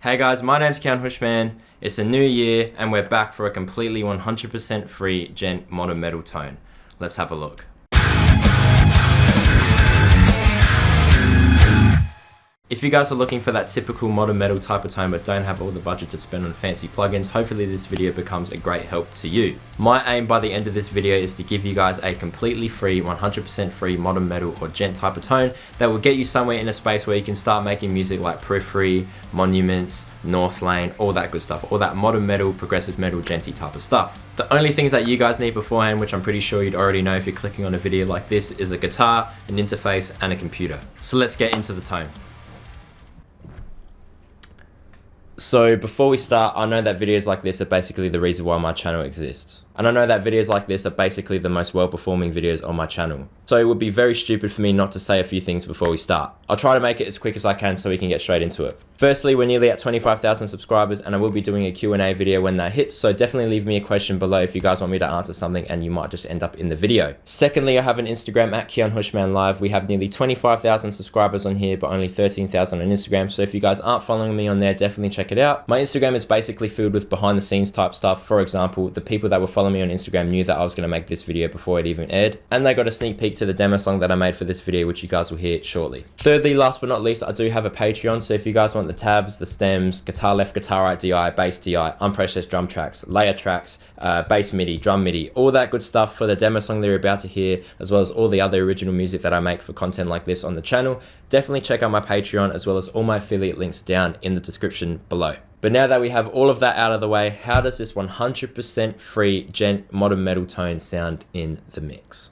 Hey guys, my name's Keyan Houshmand. It's a new year and we're back for a completely 100% free djent modern metal tone. Let's have a look. If you guys are looking for that typical modern metal type of tone but don't have all the budget to spend on fancy plugins, hopefully this video becomes a great help to you. My aim by the end of this video is to give you guys a completely free, 100% free modern metal or djent type of tone that will get you somewhere in a space where you can start making music like Periphery, Monuments, Northlane, all that good stuff, all that modern metal, progressive metal, djenty type of stuff. The only things that you guys need beforehand, which I'm pretty sure you'd already know if you're clicking on a video like this, is a guitar, an interface, and a computer. So let's get into the tone. So before we start, I know that videos like this are basically the reason why my channel exists. And I know that videos like this are basically the most well-performing videos on my channel. So it would be very stupid for me not to say a few things before we start. I'll try to make it as quick as I can so we can get straight into it. Firstly, we're nearly at 25,000 subscribers and I will be doing a Q&A video when that hits, so definitely leave me a question below if you guys want me to answer something and you might just end up in the video. Secondly, I have an Instagram at Keyan Houshmand Live. We have nearly 25,000 subscribers on here, but only 13,000 on Instagram, so if you guys aren't following me on there, definitely check it out. My Instagram is basically filled with behind the scenes type stuff. For example, the people that were following me on Instagram knew that I was going to make this video before it even aired, and they got a sneak peek to the demo song that I made for this video, which you guys will hear shortly. Thirdly, last but not least, I do have a Patreon, so if you guys want the tabs, the stems, guitar left, guitar right DI, bass DI, unprocessed drum tracks, layer tracks, bass MIDI, drum MIDI, all that good stuff for the demo song that you're about to hear, as well as all the other original music that I make for content like this on the channel, definitely check out my Patreon as well as all my affiliate links down in the description below. But now that we have all of that out of the way, how does this 100% free djent modern metal tone sound in the mix?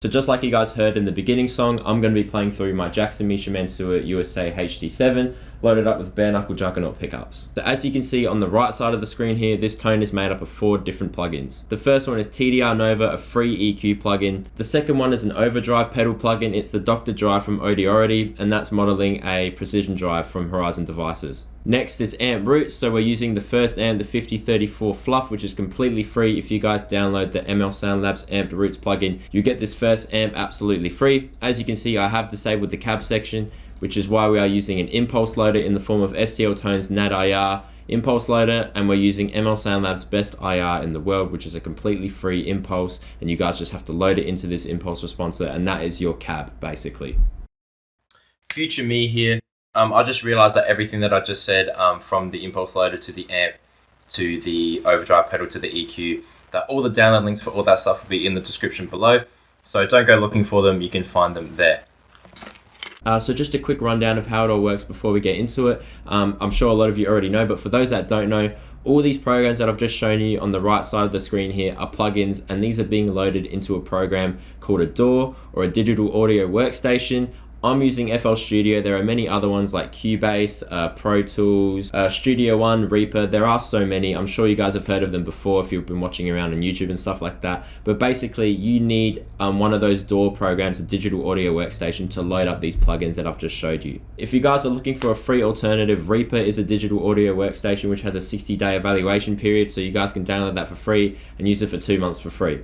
So just like you guys heard in the beginning song, I'm going to be playing through my Jackson Mishuggah USA HD7, loaded up with bare knuckle Juggernaut pickups. So as you can see on the right side of the screen here, this tone is made up of 4 different plugins. The first one is TDR Nova, a free EQ plugin. The second one is an overdrive pedal plugin. It's the Dr. Drive from Audiority, and that's modeling a precision drive from Horizon Devices. Next is amp roots, so we're using the first amp, the 5034 Fluff, which is completely free. If you guys download the ML Sound Labs amped roots plugin, you get this first amp absolutely free. As you can see, I have disabled the cab section, which is why we are using an impulse loader in the form of STL Tones NAD IR impulse loader, and we're using ML Sound Labs best IR in the world, which is a completely free impulse, and you guys just have to load it into this impulse responser, and that is your cab basically. Future me here. I just realized that everything that I just said, from the impulse loader to the amp to the overdrive pedal to the EQ, that all the download links for all that stuff will be in the description below, so don't go looking for them, you can find them there. So just a quick rundown of how it all works before we get into it. I'm sure a lot of you already know, but for those that don't know, all these programs that I've just shown you on the right side of the screen here are plugins, and these are being loaded into a program called a DAW, or a digital audio workstation. I'm using FL Studio. There are many other ones like Cubase, Pro Tools, Studio One, Reaper. There are so many. I'm sure you guys have heard of them before if you've been watching around on YouTube and stuff like that. But basically, you need one of those DAW programs, a digital audio workstation, to load up these plugins that I've just showed you. If you guys are looking for a free alternative, Reaper is a digital audio workstation which has a 60-day evaluation period, so you guys can download that for free and use it for 2 months for free.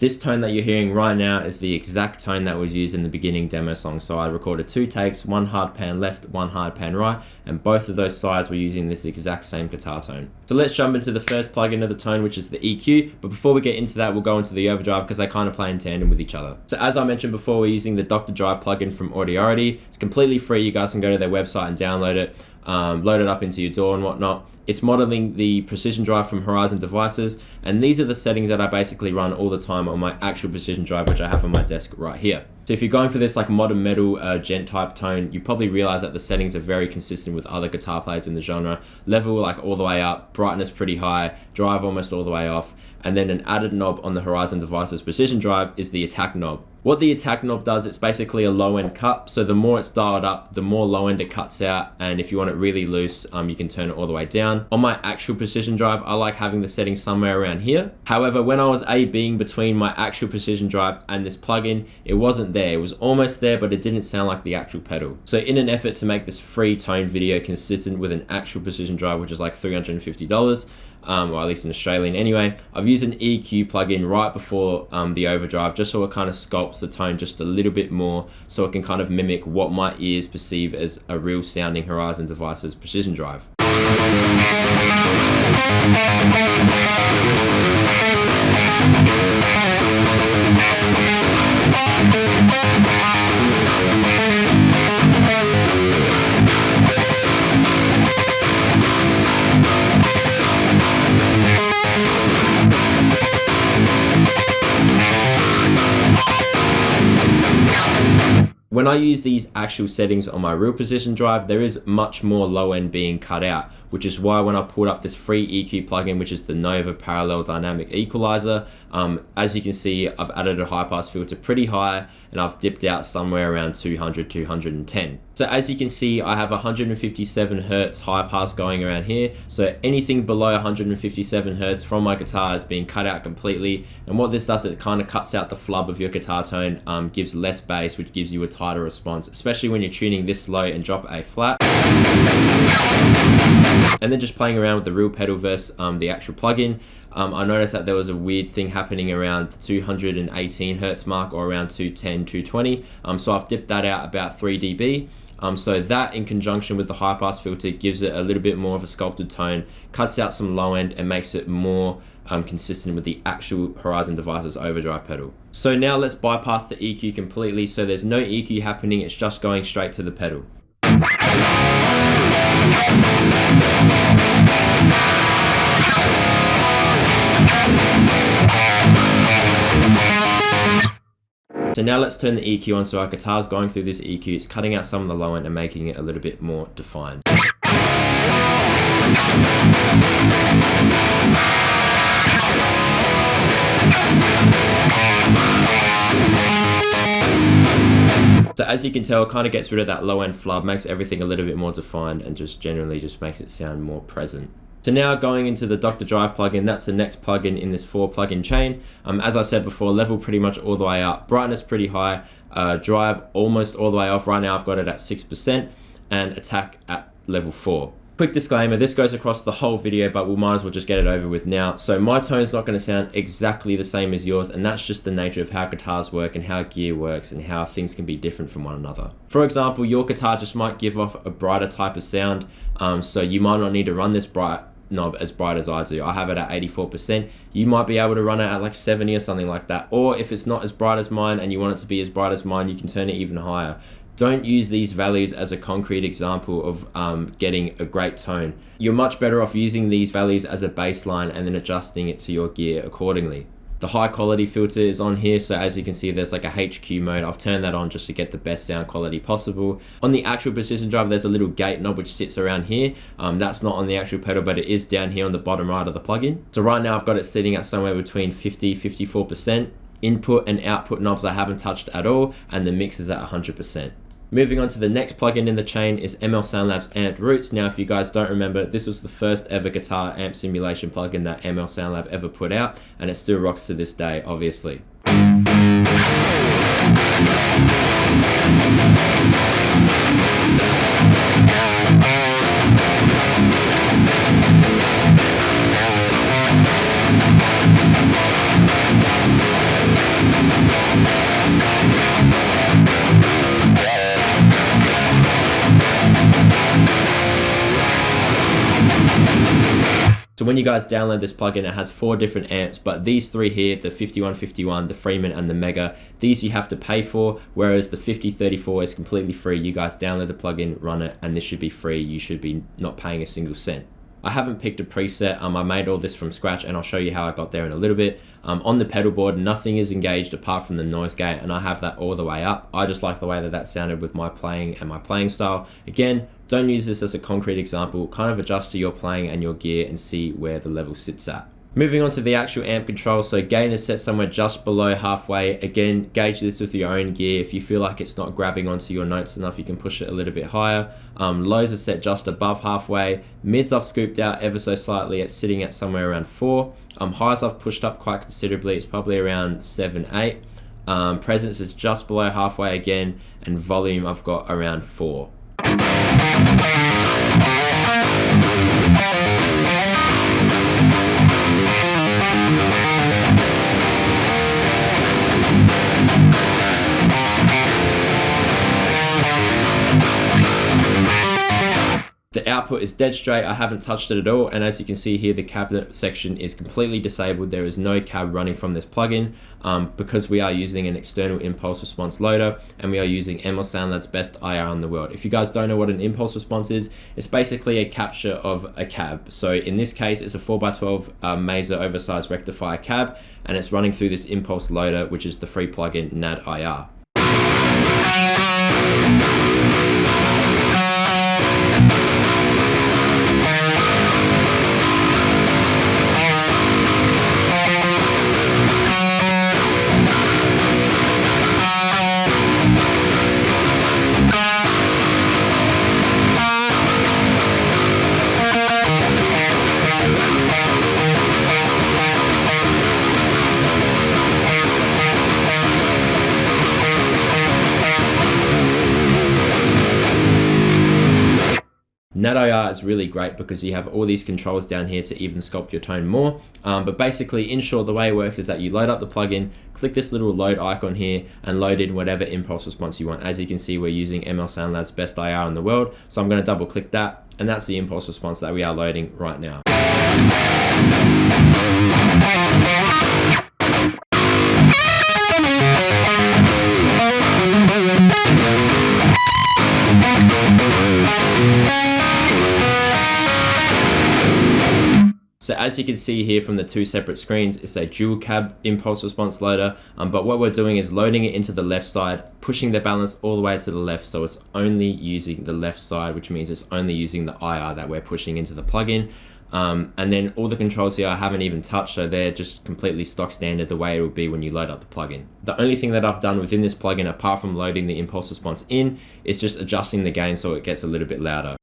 This tone that you're hearing right now is the exact tone that was used in the beginning demo song. So I recorded 2 takes, one hard pan left, one hard pan right, and both of those sides were using this exact same guitar tone. So let's jump into the first plugin of the tone, which is the EQ. But before we get into that, we'll go into the overdrive because they kind of play in tandem with each other. So as I mentioned before, we're using the Dr. Drive plugin from Audiority. It's completely free. You guys can go to their website and download it, load it up into your DAW and whatnot. It's modeling the Precision Drive from Horizon Devices, and these are the settings that I basically run all the time on my actual Precision Drive, which I have on my desk right here. So if you're going for this like modern metal gent type tone, you probably realize that the settings are very consistent with other guitar players in the genre. Level like all the way up, brightness pretty high, drive almost all the way off, and then an added knob on the Horizon Devices Precision Drive is the attack knob. What the attack knob does, it's basically a low end cut. So the more it's dialed up, the more low end it cuts out. And if you want it really loose, you can turn it all the way down. On my actual Precision Drive, I like having the settings somewhere around here. However, when I was A/Bing between my actual Precision Drive and this plugin, it wasn't there. It was almost there, but it didn't sound like the actual pedal. So in an effort to make this free tone video consistent with an actual Precision Drive, which is like $350, or at least in Australian anyway, I've used an EQ plugin right before the overdrive, just so it kind of sculpts the tone just a little bit more, so it can kind of mimic what my ears perceive as a real sounding Horizon Devices Precision Drive. When I use these actual settings on my real Precision Drive, there is much more low end being cut out, which is why when I pulled up this free EQ plugin, which is the Nova Parallel Dynamic Equalizer, as you can see, I've added a high pass filter pretty high, and I've dipped out somewhere around 200, 210. So as you can see, I have 157 Hertz high pass going around here. So anything below 157 Hertz from my guitar is being cut out completely. And what this does, it kind of cuts out the flub of your guitar tone, gives less bass, which gives you a tighter response, especially when you're tuning this low and drop a flat. And then just playing around with the real pedal versus the actual plugin, I noticed that there was a weird thing happening around the 218 Hertz mark, or around 210, 220. So I've dipped that out about 3 dB. So that in conjunction with the high pass filter gives it a little bit more of a sculpted tone, cuts out some low end, and makes it more consistent with the actual Horizon Devices overdrive pedal. So now let's bypass the EQ completely, so there's no EQ happening, it's just going straight to the pedal. So now let's turn the EQ on, so our guitar's going through this EQ, it's cutting out some of the low end and making it a little bit more defined. So as you can tell, it kind of gets rid of that low end flub, makes everything a little bit more defined, and just generally just makes it sound more present. So now going into the Dr. Drive plugin, that's the next plugin in this 4 plugin chain. As I said before, level pretty much all the way up, brightness pretty high, drive almost all the way off. Right now I've got it at 6%, and attack at level 4. Quick disclaimer, this goes across the whole video, but we might as well just get it over with now. So my tone's not going to sound exactly the same as yours, and that's just the nature of how guitars work and how gear works and how things can be different from one another. For example, your guitar just might give off a brighter type of sound, so you might not need to run this bright knob as bright as I do. I have it at 84%. You might be able to run it at like 70 or something like that. Or if it's not as bright as mine and you want it to be as bright as mine, you can turn it even higher. Don't use these values as a concrete example of getting a great tone. You're much better off using these values as a baseline and then adjusting it to your gear accordingly. The high quality filter is on here, so as you can see there's like a HQ mode. I've turned that on just to get the best sound quality possible. On the actual Precision Drive there's a little gate knob which sits around here. That's not on the actual pedal, but it is down here on the bottom right of the plugin. So right now I've got it sitting at somewhere between 50-54%. Input and output knobs I haven't touched at all, and the mix is at 100%. Moving on to the next plugin in the chain is ML Soundlab's Amp Roots. Now, if you guys don't remember, this was the first ever guitar amp simulation plugin that ML Soundlab ever put out, and it still rocks to this day, obviously. So when you guys download this plugin, it has 4 different amps, but these 3 here, the 5151, the Freeman and the Mega, these you have to pay for, whereas the 5034 is completely free. You guys download the plugin, run it, and this should be free. You should be not paying a single cent. I haven't picked a preset. I made all this from scratch, and I'll show you how I got there in a little bit. On the pedal board, nothing is engaged apart from the noise gate, and I have that all the way up. I just like the way that that sounded with my playing and my playing style. Again, don't use this as a concrete example. Kind of adjust to your playing and your gear and see where the level sits at. Moving on to the actual amp control, so gain is set somewhere just below halfway. Again, gauge this with your own gear. If you feel like it's not grabbing onto your notes enough, you can push it a little bit higher. Lows are set just above halfway. Mids I've scooped out ever so slightly, it's sitting at somewhere around 4. Highs I've pushed up quite considerably, it's probably around 7, 8. Presence is just below halfway again, and volume I've got around 4. The output is dead straight, I haven't touched it at all, and as you can see here, the cabinet section is completely disabled. There is no cab running from this plugin because we are using an external impulse response loader, and we are using ML SoundLab's best IR in the world. If you guys don't know what an impulse response is, it's basically a capture of a cab. So in this case, it's a 4x12 Mazer oversized rectifier cab, and it's running through this impulse loader, which is the free plugin NAD IR. NAD IR is really great because you have all these controls down here to even sculpt your tone more. But basically, in short, the way it works is that you load up the plugin, click this little load icon here, and load in whatever impulse response you want. As you can see, we're using ML SoundLab's best IR in the world, so I'm going to double click that, and that's the impulse response that we are loading right now. So as you can see here from the 2 separate screens, it's a dual cab impulse response loader, but what we're doing is loading it into the left side, pushing the balance all the way to the left, so it's only using the left side, which means it's only using the IR that we're pushing into the plugin. And then all the controls here I haven't even touched, so they're just completely stock standard the way it would be when you load up the plugin. The only thing that I've done within this plugin, apart from loading the impulse response in, is just adjusting the gain so it gets a little bit louder.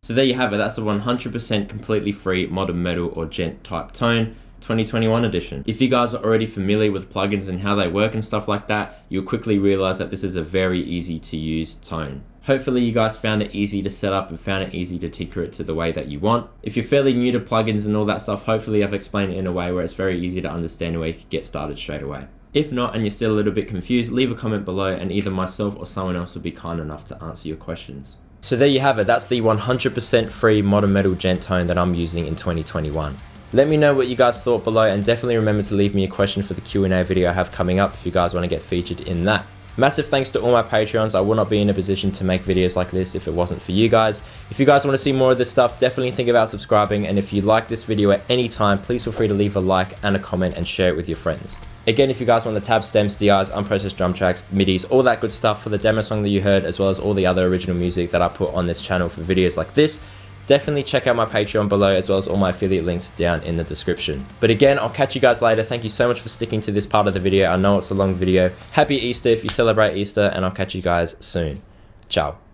So there you have it, that's a 100% completely free modern metal or djent type tone, 2021 edition. If you guys are already familiar with plugins and how they work and stuff like that, you'll quickly realize that this is a very easy to use tone. Hopefully you guys found it easy to set up and found it easy to tinker it to the way that you want. If you're fairly new to plugins and all that stuff, hopefully I've explained it in a way where it's very easy to understand and where you can get started straight away. If not, and you're still a little bit confused, leave a comment below and either myself or someone else will be kind enough to answer your questions. So there you have it, that's the 100% free modern metal djent tone that I'm using in 2021. Let me know what you guys thought below, and definitely remember to leave me a question for the Q&A video I have coming up if you guys want to get featured in that. Massive thanks to all my Patreons. I would not be in a position to make videos like this if it wasn't for you guys. If you guys want to see more of this stuff, definitely think about subscribing, and if you like this video at any time, please feel free to leave a like and a comment and share it with your friends. Again, if you guys want the tabs, stems, DIs, unprocessed drum tracks, MIDIs, all that good stuff for the demo song that you heard, as well as all the other original music that I put on this channel for videos like this, definitely check out my Patreon below, as well as all my affiliate links down in the description. But again, I'll catch you guys later. Thank you so much for sticking to this part of the video. I know it's a long video. Happy Easter if you celebrate Easter, and I'll catch you guys soon. Ciao.